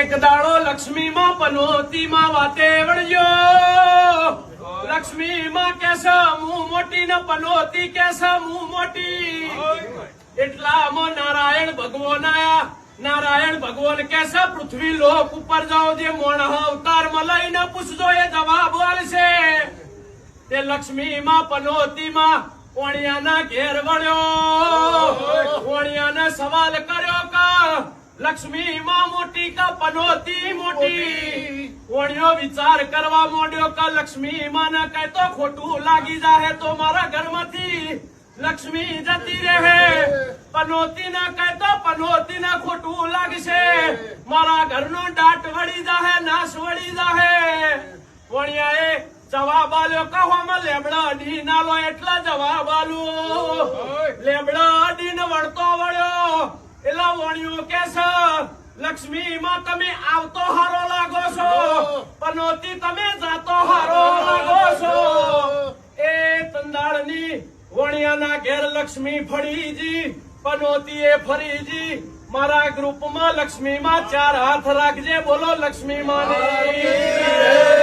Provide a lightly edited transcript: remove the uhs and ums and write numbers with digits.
એક દાડો લક્ષ્મી માં પનોતી માં વાતે વળ્યો લક્ષ્મી માં કેસે હું મોટી ને પનોતી કેસે હું મોટી એટલામાં નારાયણ ભગવાન આયા નારાયણ ભગવાન કેસે પૃથ્વી લોક ઉપર જાઓ જે મોણ અવતાર માં લઈને પૂછજો એ જવાબ આલશે તે લક્ષ્મી માં પનોતી માં ઓણિયાના ઘેર વળ્યો ઓણિયાને સવાલ કર્યો કા લક્ષ્મી માં મોટી કા પનોતી મોટી ઓણિયો વિચાર કરવા માંડ્યો કા લક્ષ્મી માં ને કઈ તો ખોટું લાગી જાહે તો મારા ઘરમાંથી લક્ષ્મી જતી રહે પનોતી ના કઈ તો પનોતી ના ખોટું લાગશે મારા ઘરનો દાટ વળી જાહે નાશ વળી જાહે ઓણિયાએ જવાબ આલ્યો કહવામાં લેબડા અડી નાલો એટલા જવાબ આલું લેબડા અડીને વળતો વળ્યો એલા વણ્યો કે છે લક્ષ્મી માં તમે આવતો હારો લાગો છો પનોતી તમે જાતો હારો લાગો છો એ તંદાળની વણિયાના ઘેર લક્ષ્મી ફળીજી પનોતી એ ફરીજી મારા ગ્રુપમાં લક્ષ્મી માં 4 હાથ રાખજે બોલો લક્ષ્મી માની